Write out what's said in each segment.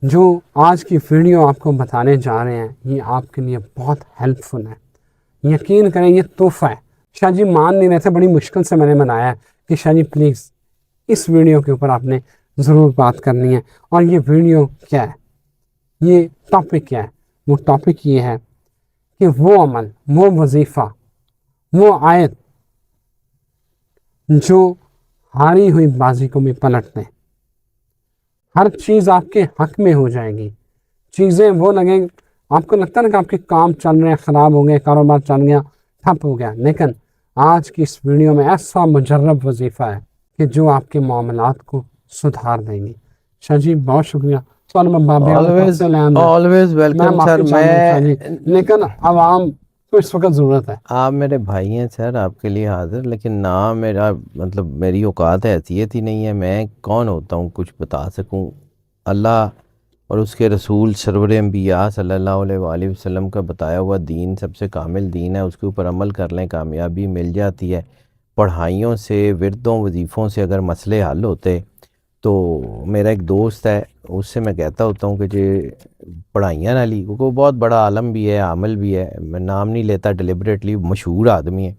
جو آج کی ویڈیو آپ کو بتانے جا رہے ہیں یہ آپ کے لیے بہت ہیلپ فل ہے، یقین کریں یہ تحفہ ہے۔ شاہ جی مان نہیں رہے تھے، بڑی مشکل سے میں نے منایا ہے کہ شاہ جی پلیز اس ویڈیو کے اوپر آپ نے ضرور بات کرنی ہے۔ اور یہ ویڈیو کیا ہے، یہ ٹاپک کیا ہے؟ وہ ٹاپک یہ ہے کہ وہ عمل، وہ وظیفہ، وہ آیت جو ہاری ہوئی بازی کو بھی پلٹ دیں۔ ہر چیز آپ کے حق میں ہو جائے گی، چیزیں وہ لگیں، آپ کو لگتا ہے نا کہ آپ کے کام چل رہے ہیں، خراب ہو گئے، کاروبار چل گیا، ٹھپ ہو گیا، لیکن آج کی اس ویڈیو میں ایسا مجرب وظیفہ ہے کہ جو آپ کے معاملات کو سدھار دیں گی۔ شاہ جی بہت شکریہ۔ سوال میں بابے آلویز میں ویلکم سر۔ معافی چاہتا ہوں شاہ جی، لیکن عوام کو اس وقت ضرورت ہے۔ آپ میرے بھائی ہیں سر، آپ کے لیے حاضر، لیکن نہ میرا مطلب میری اوقات حیثیت ہی نہیں ہے، میں کون ہوتا ہوں کچھ بتا سکوں؟ اللہ اور اس کے رسول سرور انبیاء صلی اللہ علیہ وآلہ وسلم کا بتایا ہوا دین سب سے کامل دین ہے، اس کے اوپر عمل کر لیں کامیابی مل جاتی ہے۔ پڑھائیوں سے، وردوں، وظیفوں سے اگر مسئلے حل ہوتے تو میرا ایک دوست ہے، اس سے میں کہتا ہوتا ہوں کہ جی پڑھائیاں نہ لی، کیونکہ وہ بہت بڑا عالم بھی ہے، عامل بھی ہے، میں نام نہیں لیتا ڈیلیبریٹلی، مشہور آدمی ہے،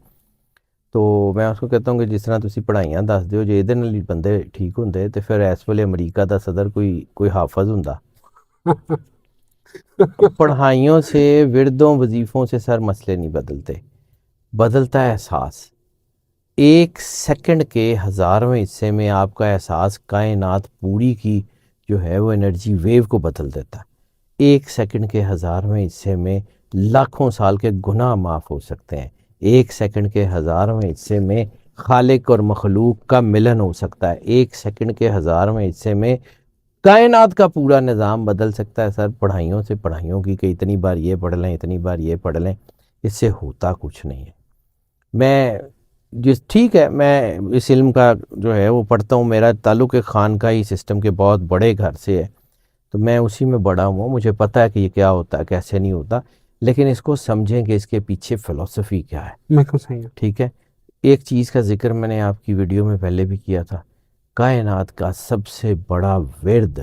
تو میں اس کو کہتا ہوں کہ جس طرح تسی پڑھائیاں دس دیو، جے ادھر نال بندے ٹھیک ہوندے تو پھر اس ویلے امریکہ دا صدر کوئی حافظ ہوندا۔ پڑھائیوں سے، وردوں، وظیفوں سے سر مسئلے نہیں بدلتے، بدلتا ہے احساس۔ ایک سیکنڈ کے 1000ویں حصے میں آپ کا احساس کائنات پوری کی جو ہے وہ انرجی ویو کو بدل دیتا ہے۔ ایک سیکنڈ کے 1000ویں حصے میں لاکھوں سال کے گناہ معاف ہو سکتے ہیں۔ ایک سیکنڈ کے 1000ویں حصے میں خالق اور مخلوق کا ملن ہو سکتا ہے۔ ایک سیکنڈ کے 1000ویں حصے میں کائنات کا پورا نظام بدل سکتا ہے۔ سر پڑھائیوں سے، پڑھائیوں کی کہ اتنی بار یہ پڑھ لیں، اتنی بار یہ پڑھ لیں، اس سے ہوتا کچھ نہیں ہے۔ میں ٹھیک ہے، میں اس علم کا جو ہے وہ پڑھتا ہوں، میرا تعلق ایک خانقاہی سسٹم کے بہت بڑے گھر سے ہے، تو میں اسی میں بڑا ہوں، مجھے پتہ ہے کہ یہ کیا ہوتا ہے، کیسے نہیں ہوتا، لیکن اس کو سمجھیں کہ اس کے پیچھے فلسفی کیا ہے۔ بالکل صحیح ہے۔ ٹھیک ہے، ایک چیز کا ذکر میں نے آپ کی ویڈیو میں پہلے بھی کیا تھا، کائنات کا سب سے بڑا ورد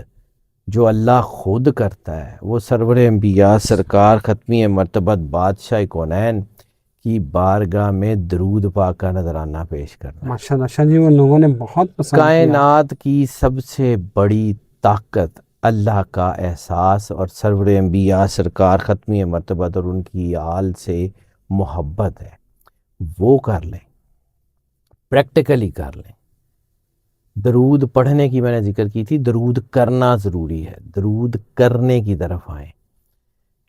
جو اللہ خود کرتا ہے وہ سرور انبیاء سرکار ختمی مرتبت بادشاہ کونین کی بارگاہ میں درود پاک کا نذرانہ پیش کرنا ہے۔ ماشاءاللہ شاہ جی وہ لوگوں نے بہت پسند کیا۔ کائنات کی سب سے بڑی طاقت اللہ کا احساس اور سرور انبیاء سرکار ختمی مرتبت اور ان کی آل سے محبت ہے، وہ کر لیں، پریکٹیکلی کر لیں۔ درود پڑھنے کی میں نے ذکر کی تھی، درود کرنا ضروری ہے، درود کرنے کی طرف آئیں۔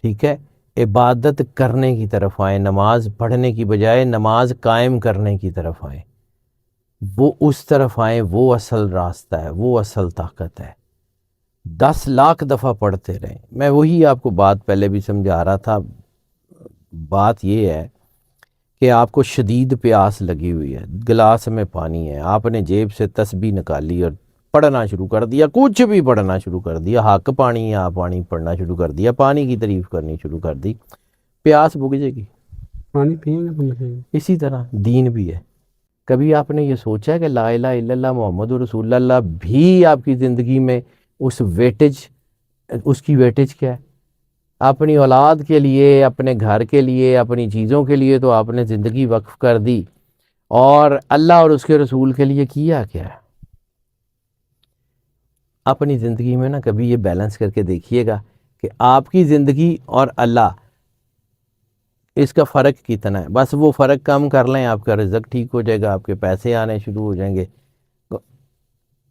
ٹھیک ہے، عبادت کرنے کی طرف آئیں، نماز پڑھنے کی بجائے نماز قائم کرنے کی طرف آئیں، وہ اس طرف آئیں، وہ اصل راستہ ہے، وہ اصل طاقت ہے۔ 10 لاکھ دفعہ پڑھتے رہیں۔ میں وہی آپ کو بات پہلے بھی سمجھا رہا تھا، بات یہ ہے کہ آپ کو شدید پیاس لگی ہوئی ہے، گلاس میں پانی ہے، آپ نے جیب سے تسبیح نکالی اور پڑھنا شروع کر دیا، کچھ بھی پڑھنا شروع کر دیا، حق پانی ہے، آپ پانی پڑھنا شروع کر دیا، پانی کی تعریف کرنی شروع کر دی، پیاس بجھے گی۔ پانی پییں گے۔ اسی طرح دین بھی ہے۔ کبھی آپ نے یہ سوچا ہے کہ لا الہ الا اللہ محمد رسول اللہ بھی آپ کی زندگی میں اس کی ویٹیج کیا ہے؟ اپنی اولاد کے لیے، اپنے گھر کے لیے، اپنی چیزوں کے لیے تو آپ نے زندگی وقف کر دی، اور اللہ اور اس کے رسول کے لیے کیا کیا ہے؟ اپنی زندگی میں نا کبھی یہ بیلنس کر کے دیکھیے گا کہ آپ کی زندگی اور اللہ، اس کا فرق کتنا ہے۔ بس وہ فرق کم کر لیں، آپ کا رزق ٹھیک ہو جائے گا، آپ کے پیسے آنے شروع ہو جائیں گے۔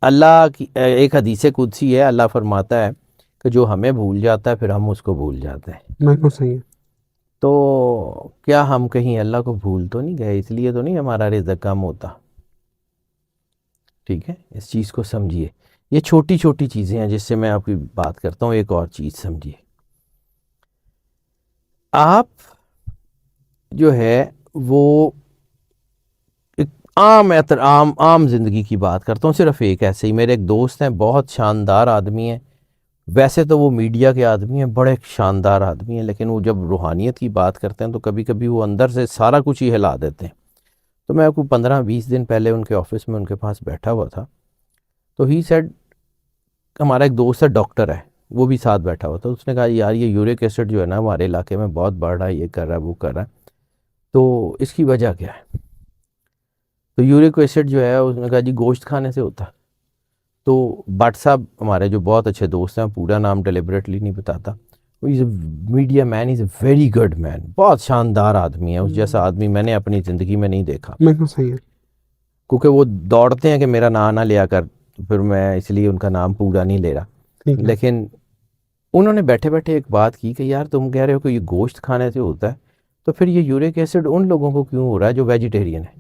اللہ کی ایک حدیث قدسی ہے، اللہ فرماتا ہے کہ جو ہمیں بھول جاتا ہے پھر ہم اس کو بھول جاتے ہیں۔ بالکل صحیح ہے۔ تو کیا ہم کہیں اللہ کو بھول تو نہیں گئے؟ اس لیے تو نہیں ہمارا رزق کم ہوتا۔ ٹھیک ہے، اس چیز کو سمجھیے، یہ چھوٹی چھوٹی چیزیں ہیں جس سے میں آپ کی بات کرتا ہوں۔ ایک اور چیز سمجھیے، آپ جو ہے وہ ایک عام زندگی کی بات کرتا ہوں، صرف ایک ایسے ہی میرے ایک دوست ہیں، بہت شاندار آدمی ہیں، ویسے تو وہ میڈیا کے آدمی ہیں، بڑے شاندار آدمی ہیں، لیکن وہ جب روحانیت کی بات کرتے ہیں تو کبھی کبھی وہ اندر سے سارا کچھ ہی ہلا دیتے ہیں۔ تو میں کو 15-20 دن پہلے ان کے آفس میں ان کے پاس بیٹھا ہوا تھا، تو ہی سیڈ، ہمارا ایک دوست ہے ڈاکٹر ہے، وہ بھی ساتھ بیٹھا ہوا تھا. اس نے کہا یار یہ یورک ایسڈ جو ہے نا ہمارے علاقے میں بہت بڑھ رہا ہے, یہ کر رہا ہے وہ کر رہا ہے, تو اس کی وجہ کیا ہے؟ تو یورک ایسڈ جو ہے اس نے کہا جی گوشت کھانے سے ہوتا ہے. تو بٹ صاحب ہمارے جو بہت اچھے دوست ہیں, پورا نام ڈیلیبریٹلی نہیں بتاتا, is a media man, is a very good man, بہت شاندار آدمی ہے, اس جیسا آدمی میں نے اپنی زندگی میں نہیں دیکھا. بالکل صحیح ہے. کیونکہ وہ دوڑتے ہیں کہ میرا نام نہ لیا کر, تو پھر میں اس لیے ان کا نام پورا نہیں لے رہا. ٹھیک ہے. لیکن انہوں نے بیٹھے بیٹھے ایک بات کی کہ یار تم کہہ رہے ہو کہ یہ گوشت کھانے سے ہوتا ہے, تو پھر یہ یورک ایسڈ ان لوگوں کو کیوں ہو رہا ہے جو ویجیٹیرین ہے؟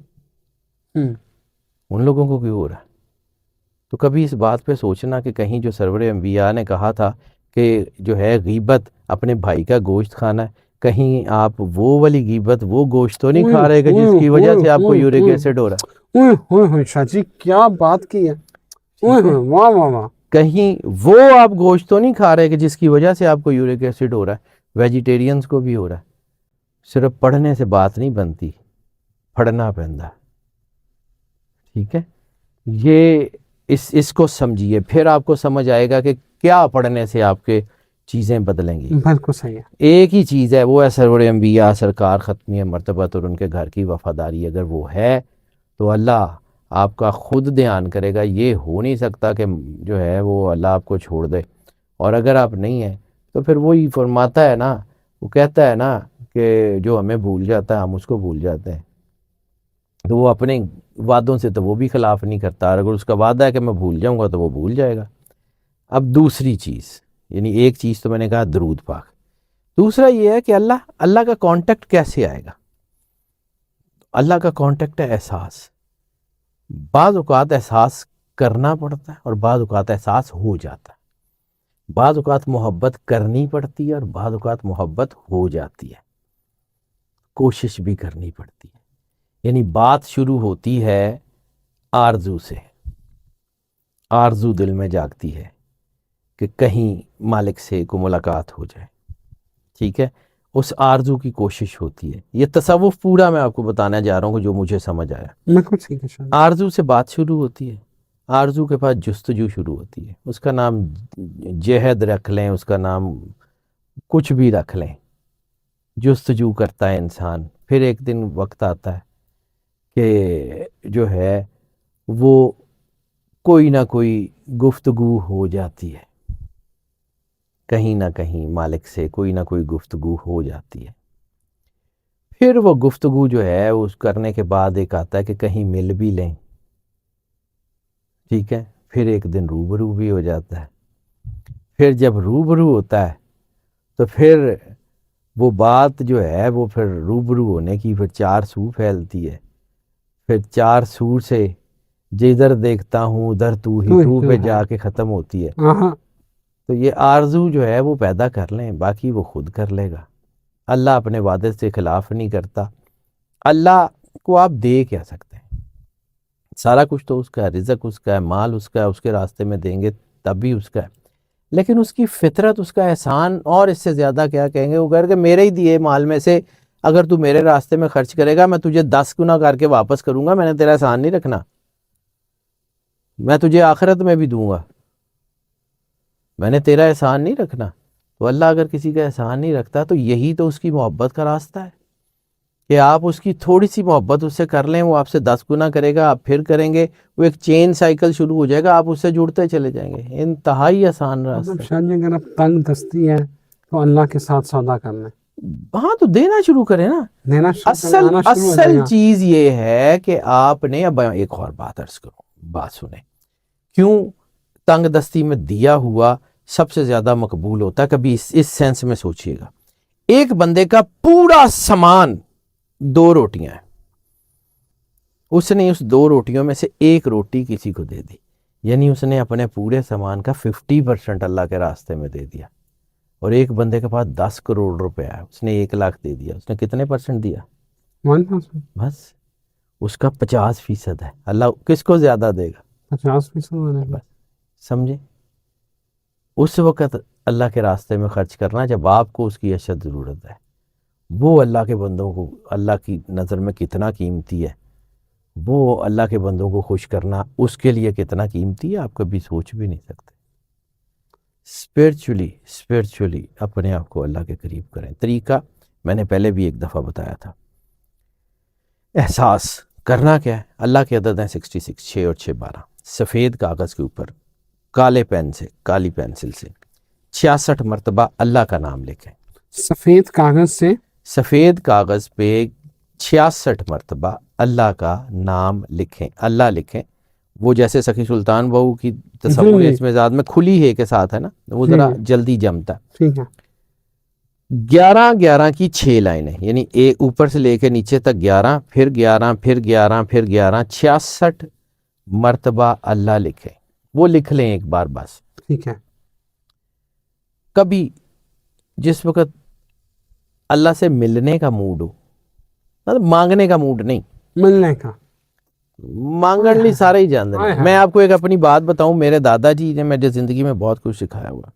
ان لوگوں کو کیوں ہو رہا ہے؟ تو کبھی اس بات پہ سوچنا کہ کہیں جو سرور انبیاء نے کہا تھا کہ جو ہے غیبت اپنے بھائی کا گوشت کھانا ہے, کہیں آپ وہ والی غیبت وہ گوشت تو نہیں کھا رہے کہ جس کی وجہ سے آپ کو یورک ایسڈ ہو رہا ہے؟ شاہ جی کیا بات کی ہے, واہ واہ واہ. کہیں وہ آپ گوشت تو نہیں کھا رہے کہ جس کی وجہ سے آپ کو یورک ایسڈ ہو رہا ہے؟ ویجیٹیرینز کو بھی ہو رہا ہے. صرف پڑھنے سے بات نہیں بنتی, پڑھنا پڑتا. ٹھیک ہے, یہ اس کو سمجھیے, پھر آپ کو سمجھ آئے گا کہ کیا پڑھنے سے آپ کے چیزیں بدلیں گی. بالکل صحیح ہے. ایک ہی چیز ہے, وہ ہے سرور انبیاء سرکار ختمی مرتبت اور ان کے گھر کی وفاداری. اگر وہ ہے تو اللہ آپ کا خود دھیان کرے گا. یہ ہو نہیں سکتا کہ جو ہے وہ اللہ آپ کو چھوڑ دے. اور اگر آپ نہیں ہیں تو پھر وہی فرماتا ہے نا, وہ کہتا ہے نا کہ جو ہمیں بھول جاتا ہے ہم اس کو بھول جاتے ہیں. تو وہ اپنے وعدوں سے تو وہ بھی خلاف نہیں کرتا, اور اگر اس کا وعدہ ہے کہ میں بھول جاؤں گا تو وہ بھول جائے گا. اب دوسری چیز, یعنی ایک چیز تو میں نے کہا درود پاک, دوسرا یہ ہے کہ اللہ کا کانٹیکٹ کیسے آئے گا؟ اللہ کا کانٹیکٹ ہے احساس. بعض اوقات احساس کرنا پڑتا ہے اور بعض اوقات احساس ہو جاتا ہے. بعض اوقات محبت کرنی پڑتی ہے اور بعض اوقات محبت ہو جاتی ہے. کوشش بھی کرنی پڑتی ہے. یعنی بات شروع ہوتی ہے آرزو سے, آرزو دل میں جاگتی ہے کہ کہیں مالک سے کو ملاقات ہو جائے. ٹھیک ہے, اس آرزو کی کوشش ہوتی ہے. یہ تصوف پورا میں آپ کو بتانا جا رہا ہوں کہ جو مجھے سمجھ آیا. آرزو سے بات شروع ہوتی ہے, آرزو کے پاس جستجو شروع ہوتی ہے. اس کا نام جہد رکھ لیں, اس کا نام کچھ بھی رکھ لیں. جستجو کرتا ہے انسان. پھر ایک دن وقت آتا ہے کہ جو ہے وہ کوئی نہ کوئی گفتگو ہو جاتی ہے, کہیں نہ کہیں مالک سے کوئی نہ کوئی گفتگو ہو جاتی ہے. پھر وہ گفتگو جو ہے اس کرنے کے بعد ایک آتا ہے کہ کہیں مل بھی لیں. ٹھیک ہے, پھر ایک دن روبرو بھی ہو جاتا ہے. پھر جب روبرو ہوتا ہے تو پھر وہ بات جو ہے وہ پھر روبرو ہونے کی پھر چار سو پھیلتی ہے. پھر چار سور سے جدھر دیکھتا ہوں ادھر تو ہی تو پہ جا کے ختم ہوتی ہے. تو یہ آرزو جو ہے وہ پیدا کر لیں, باقی وہ خود کر لے گا. اللہ اپنے وعدے سے خلاف نہیں کرتا. اللہ کو آپ دے کیا سکتے ہیں؟ سارا کچھ تو اس کا ہے, رزق اس کا ہے, مال اس کا ہے, اس کے راستے میں دیں گے تب بھی اس کا ہے. لیکن اس کی فطرت, اس کا احسان, اور اس سے زیادہ کیا کہیں گے, وہ کہہ کہ میرے ہی دیے مال میں سے اگر تو میرے راستے میں خرچ کرے گا میں تجھے 10 گنا کر کے واپس کروں گا. میں نے تیرا احسان نہیں رکھنا, میں تجھے آخرت میں بھی دوں گا, میں نے تیرا احسان نہیں رکھنا. تو اللہ اگر کسی کا احسان نہیں رکھتا تو یہی تو اس کی محبت کا راستہ ہے کہ آپ اس کی تھوڑی سی محبت اس سے کر لیں, وہ آپ سے 10 گنا کرے گا, آپ پھر کریں گے, وہ ایک چین سائیکل شروع ہو جائے گا, آپ اس سے جڑتے چلے جائیں گے. انتہائی آسان راستہ. شاہ جی اگر آپ تنگ دستی ہے تو اللہ کے ساتھ سودا کر لیں. ہاں تو دینا شروع کریں نا. دینا اصل چیز یہ ہے کہ آپ نے, اب ایک اور بات عرض کروں, بات سنیں, کیوں تنگ دستی میں دیا ہوا سب سے زیادہ مقبول ہوتا ہے. کبھی اس سینس میں سوچئے گا, ایک بندے کا پورا سامان 2 روٹیاں ہیں, اس نے اس 2 روٹیوں میں سے 1 روٹی کسی کو دے دی, یعنی اس نے اپنے پورے سامان کا 50% اللہ کے راستے میں دے دیا. اور ایک بندے کے پاس 10 کروڑ روپے ہے, اس نے 1 لاکھ دے دیا, اس نے کتنے % دیا؟ 1%. بس اس کا 50% ہے. اللہ کس کو زیادہ دے گا؟ 50%. بس سمجھے. اس وقت اللہ کے راستے میں خرچ کرنا جب آپ کو اس کی اشد ضرورت ہے. وہ اللہ کے بندوں کو اللہ کی نظر میں کتنا قیمتی ہے, وہ اللہ کے بندوں کو خوش کرنا اس کے لیے کتنا قیمتی ہے, آپ کبھی سوچ بھی نہیں سکتے. اسپرچولی اپنے آپ کو اللہ کے قریب کریں. طریقہ میں نے پہلے بھی ایک دفعہ بتایا تھا. احساس کرنا کیا ہے؟ اللہ کے عدد ہیں 66، 6 اور 6 12. سفید کاغذ کے اوپر کالے پین سے، کالی پینسل سے 66 مرتبہ اللہ کا نام لکھیں. سفید کاغذ سے سفید کاغذ پہ 66 مرتبہ اللہ کا نام لکھیں. اللہ لکھیں. وہ جیسے سخی سلطان بہو کی تصور اس میں ذات میں کھلی ہے کے ساتھ ہے نا، وہ ذرا جلدی جمتا ہے. ٹھیک ہے. 11 کی 6 لائنیں، یعنی ایک اوپر سے لے کے نیچے تک 11، پھر 11، پھر 11، پھر 11، 66 مرتبہ اللہ لکھیں. وہ لکھ لیں ایک بار بس. ٹھیک ہے. کبھی جس وقت اللہ سے ملنے کا موڈ ہو، مطلب مانگنے کا موڈ نہیں، ملنے کا، مانگن لی سارے ہی جانتے ہیں. میں آپ کو ایک اپنی بات بتاؤں، میرے دادا جی نے مجھے زندگی میں بہت کچھ سکھایا ہوا.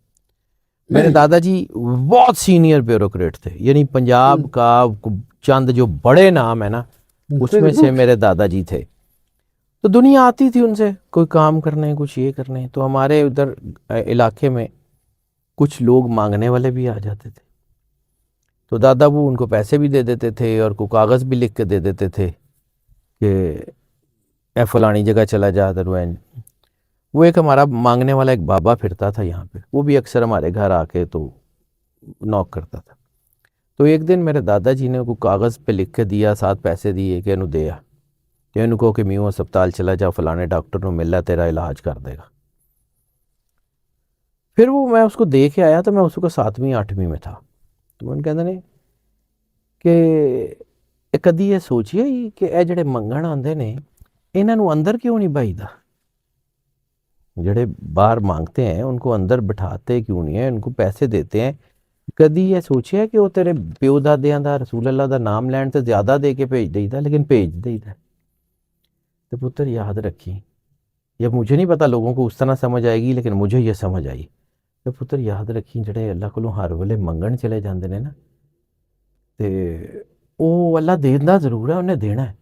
میرے دادا جی بہت سینئر بیوروکریٹ تھے، یعنی پنجاب کا چند جو بڑے نام ہے نا اس میں سے میرے دادا جی تھے. تو دنیا آتی تھی ان سے کوئی کام کرنے، کچھ یہ کرنے. تو ہمارے ادھر علاقے میں کچھ لوگ مانگنے والے بھی آ جاتے تھے. تو دادا وہ ان کو پیسے بھی دے دیتے تھے اور کوئی کاغذ بھی لکھ کے دے دیتے تھے کہ اے فلانی جگہ چلا جا دروین. وہ ایک ہمارا مانگنے والا ایک بابا پھرتا تھا یہاں پہ، وہ بھی اکثر ہمارے گھر آ کے تو نوک کرتا تھا. تو ایک دن میرے دادا جی نے کوئی کاغذ پہ لکھ کے دیا، ساتھ پیسے دیے کہ انہوں دیا، کہ انہوں کو کہ میوں ہسپتال چلا جا، فلانے ڈاکٹر نو مل ہے، تیرا علاج کر دے گا. پھر وہ میں اس کو دے کے آیا تو میں اس کو 7ویں 8ویں میں تھا. تو میں کہتے ہیں کہ کدی یہ سوچیے کہ اے جڑے منگن آندے نے انہاں نو اندر کیوں نہیں بھائیدا؟ جڑے باہر مانگتے ہیں ان کو اندر بٹھاتے کیوں نہیں ہیں، ان کو پیسے دیتے ہیں. کدی یہ سوچیا کہ وہ تیرے پیو دادیاں دا رسول اللہ دا نام لین تے زیادہ دے کے بھیج دیدا، لیکن بھیج دیدا. تو پتر یاد رکھی، یہ مجھے نہیں پتا لوگوں کو اس طرح سمجھ آئے گی، لیکن مجھے یہ سمجھ آئی. تو پتر یاد رکھی جڑے اللہ کولوں ہر ویلے منگن چلے جاندے نے نا، تے او اللہ دیندا ضرور ہے، انہیں دینا ہے.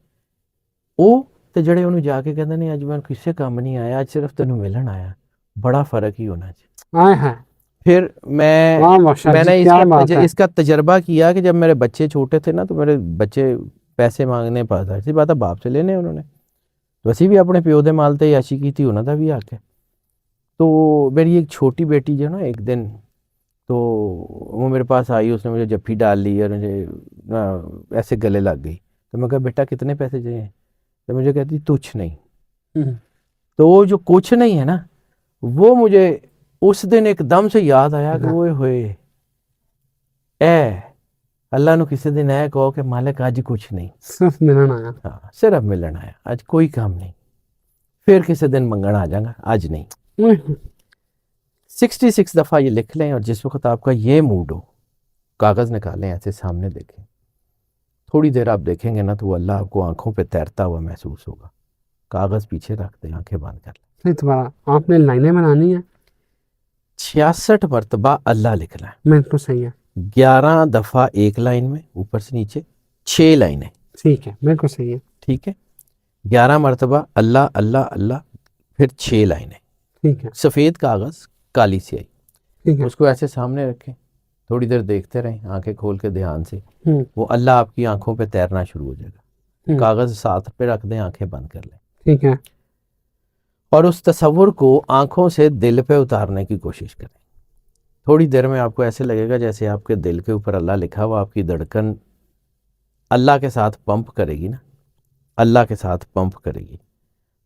او تے جڑے انہوں جا کے کہندے نے اج میں کسے کام نہیں آیا، اج صرف تینوں ملن آیا، بڑا فرق ہی ہونا چاہیے. پھر میں نے اس کا تجربہ کیا کہ جب میرے بچے چھوٹے تھے نا تو میرے بچے پیسے مانگنے پاس ایسی بات ہے باپ سے لینے انہوں نے، تو اسی بھی اپنے پیو دے مال تے یاشی کی تھی، انہوں دا بھی حق ہے. تو میری ایک چھوٹی بیٹی جو نا ایک دن تو وہ میرے پاس آئی، اس نے مجھے جفی ڈال لی اور مجھے ایسے گلے لگ گئی. تو میں کہا بیٹا کتنے پیسے چاہیے؟ تو مجھے کہتی تجھ نہیں. تو وہ جو کچھ نہیں ہے نا وہ مجھے اس دن ایک دم سے یاد آیا کہ وہ ہوئے اے اللہ نو کسی دن اے کہو کہ مالک آج کچھ نہیں، صرف ملن آیا. ہاں صرف ملن آیا، آج کوئی کام نہیں، پھر کسی دن منگن آ جاؤں گا، آج نہیں. 66 دفعہ یہ لکھ لیں، اور جس وقت آپ کا یہ موڈ ہو کاغذ نکالیں، ایسے سامنے دیکھیں. تھوڑی دیر آپ دیکھیں گے نا تو وہ اللہ آپ کو آنکھوں پہ تیرتا ہوا محسوس ہوگا. کاغذ پیچھے رکھ دیں، آنکھیں بند کر لیں. دوبارہ آپ نے لائنیں بنانی ہیں. 66 مرتبہ اللہ لکھنا ہے. بالکل صحیح ہے. 11 دفعہ ایک لائن میں اوپر سے نیچے 6 لائنیں. ٹھیک ہے، بالکل صحیح ہے. ٹھیک ہے. 11 مرتبہ اللہ اللہ اللہ، پھر 6 لائنیں. ٹھیک ہے. سفید کاغذ کالی سیاہی. ٹھیک ہے. اس کو ایسے سامنے رکھیں، تھوڑی دیر دیکھتے رہیں آنکھیں کھول کے دھیان سے. وہ اللہ آپ کی آنکھوں پہ تیرنا شروع ہو جائے گا. کاغذ ساتھ پہ رکھ دیں، آنکھیں بند کر لیں. ٹھیک ہے. اور اس تصور کو آنکھوں سے دل پہ اتارنے کی کوشش کریں. تھوڑی دیر میں آپ کو ایسے لگے گا جیسے آپ کے دل کے اوپر اللہ لکھا ہوا، آپ کی دھڑکن اللہ کے ساتھ پمپ کرے گی نا، اللہ کے ساتھ پمپ کرے گی.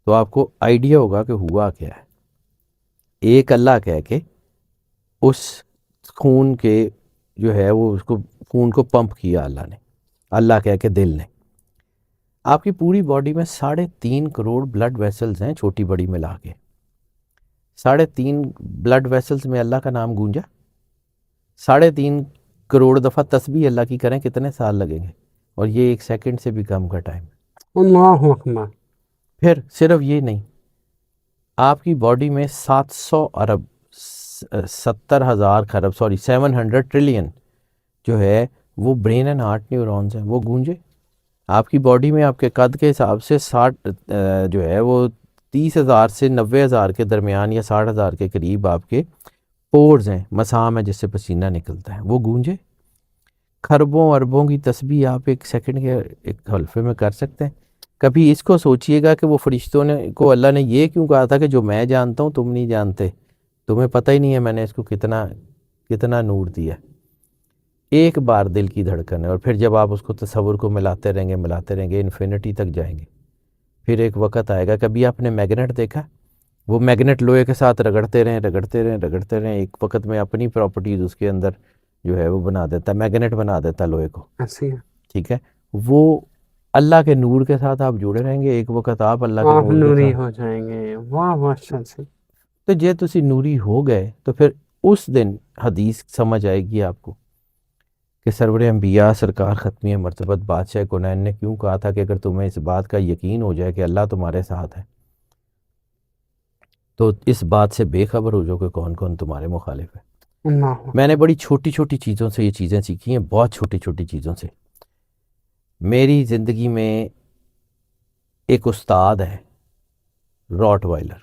تو آپ کو آئیڈیا ہوگا کہ ہوا کیا ہے. ایک اللہ کہہ کے اس خون کے جو ہے وہ اس کو خون کو پمپ کیا اللہ نے، اللہ کہہ کے دل نے. آپ کی پوری باڈی میں 3.5 کروڑ بلڈ ویسلز ہیں، چھوٹی بڑی ملا کے. 3.5 بلڈ ویسلز میں اللہ کا نام گونجا. 3.5 کروڑ دفعہ تسبیح اللہ کی کریں، کتنے سال لگیں گے؟ اور یہ 1 سیکنڈ سے بھی کم کا ٹائم. اللہ اکبر. پھر صرف یہ نہیں، آپ کی باڈی میں 700 ارب 70,000 خرب 700 ٹریلین جو ہے وہ برین اینڈ ہارٹ نیورونز ہیں، وہ گونجے. آپ کی باڈی میں آپ کے قد کے حساب سے 60 جو ہے وہ 30,000 سے 90,000 کے درمیان یا 60,000 کے قریب آپ کے پورز ہیں، مسام ہے جس سے پسینہ نکلتا ہے، وہ گونجے۔ خربوں اربوں کی تسبیح آپ ایک سیکنڈ کے ایک حلفے میں کر سکتے ہیں۔ کبھی اس کو سوچئے گا کہ وہ فرشتوں نے کو اللہ نے یہ کیوں کہا تھا کہ جو میں جانتا ہوں تم نہیں جانتے، تمہیں پتہ ہی نہیں ہے میں نے اس کو کتنا نور دیا۔ ایک بار دل کی دھڑکن ہے، اور پھر جب آپ اس کو تصور کو ملاتے رہیں گے انفینٹی تک جائیں گے۔ پھر ایک وقت آئے گا، کبھی آپ نے میگنیٹ دیکھا؟ وہ میگنیٹ لوہے کے ساتھ رگڑتے رہیں، ایک وقت میں اپنی پراپرٹیز اس کے اندر جو ہے وہ بنا دیتا ہے، میگنیٹ بنا دیتا ہے لوہے کو، ایسی ہے، ٹھیک ہے؟ وہ اللہ کے نور کے ساتھ آپ جڑے رہیں گے، ایک وقت آپ اللہ کے آپ نور کے نوری ساتھ، ہو جائیں گے۔ واہ واہ، اچھا سے تو جے تسی نوری ہو گئے تو پھر اس دن حدیث سمجھ آئے گی آپ کو کہ سرور انبیاء سرکار ختمی مرتبت بادشاہ کونین نے کیوں کہا تھا کہ اگر تمہیں اس بات کا یقین ہو جائے کہ اللہ تمہارے ساتھ ہے تو اس بات سے بے خبر ہو جاؤ کہ کون کون تمہارے مخالف ہے۔ اللہ، میں نے بڑی چھوٹی چھوٹی چیزوں سے یہ چیزیں سیکھی ہیں، بہت چھوٹی چھوٹی چیزوں سے۔ میری زندگی میں ایک استاد ہے راٹ وائلر،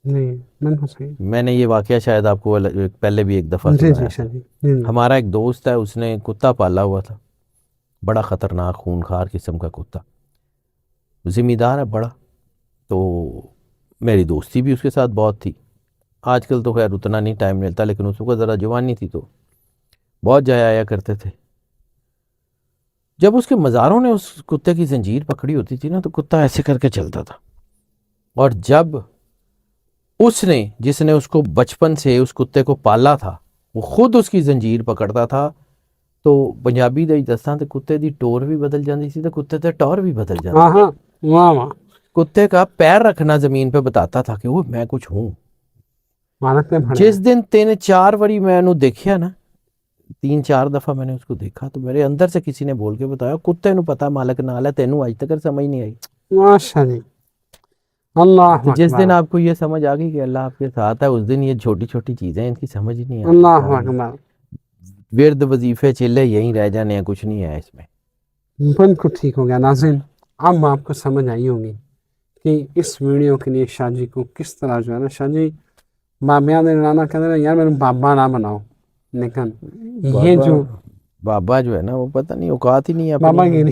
نہیں میں نے صحیح، میں نے یہ واقعہ شاید آپ کو پہلے بھی ایک دفعہ جی سنایا جی تھا۔ شاہ جی، ہمارا ایک دوست ہے، اس نے کتا پالا ہوا تھا، بڑا خطرناک خونخوار قسم کا کتا، ذمہ دار ہے بڑا، تو میری دوستی بھی اس کے ساتھ بہت تھی۔ آج کل تو خیر اتنا نہیں ٹائم ملتا، لیکن اس کو ذرا جوانی تھی تو بہت جایا آیا کرتے تھے۔ جب اس کے مزاروں نے اس کتے کی زنجیر پکڑی ہوتی تھی نا تو کتا ایسے کر کے چلتا تھا، اور جب اس نے جس نے اس کو بچپن سے اس کتے کو پالا تھا وہ خود اس کی زنجیر پکڑتا تھا تو پنجابی دے دساں تے کتے دی ٹور بھی بدل جاندی سی تے کتے تے ٹور بھی بدل جاندی۔ ہاں ہاں، واہ واہ، کتے کا پیر رکھنا زمین پہ بتاتا تھا کہ وہ میں کچھ ہوں۔ مالک نے بھرا جس دن 3-4 باری میں انہوں دیکھیا نا، 3-4 دفعہ میں نے اس کو دیکھا تو میرے اندر سے کسی نے بول کے بتایا کتے نو پتا مالک نال ہے، تینوں آج تک سمجھ نہیں آئی۔ ماشاء اللہ، اللہ جس دن اکبر، آپ کو یہ سمجھ آ گئی کہ اللہ آپ کے ساتھ ہے، اس دن یہ چھوٹی چھوٹی چیزیں ان کی سمجھ ہی نہیں اللہ آتی۔ اکبر، ورد وظیفے چلے یہیں رہ جانے ہیں، کچھ نہیں ہے اس میں۔ بالکل ٹھیک ہو گیا۔ ناظرین، اب آپ کو سمجھ آئی ہوگی کہ اس ویڈیو کے لیے شاہ جی کو کس طرح جو ہے نا، شاہ جی بابیاں دے رانا کہتے ہیں یار میرے بابا نہ بناؤ، لیکن یہ جو بابا جو ہے نا وہ پتہ نہیں اوقات ہی نہیں ہے بابا گیری،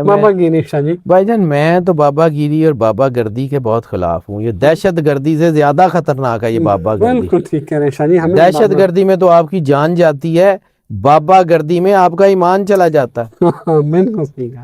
بابا گیری شاہ جی، بھائی جان میں تو بابا گیری اور بابا گردی کے بہت خلاف ہوں۔ یہ دہشت گردی سے زیادہ خطرناک ہے یہ بابا گردی۔ بالکل ٹھیک کہہ رہے ہیں شاہ جی، ہمیں دہشت گردی میں تو آپ کی جان جاتی ہے، بابا گردی میں آپ کا ایمان چلا جاتا ہے۔ بالکل ٹھیک ہے۔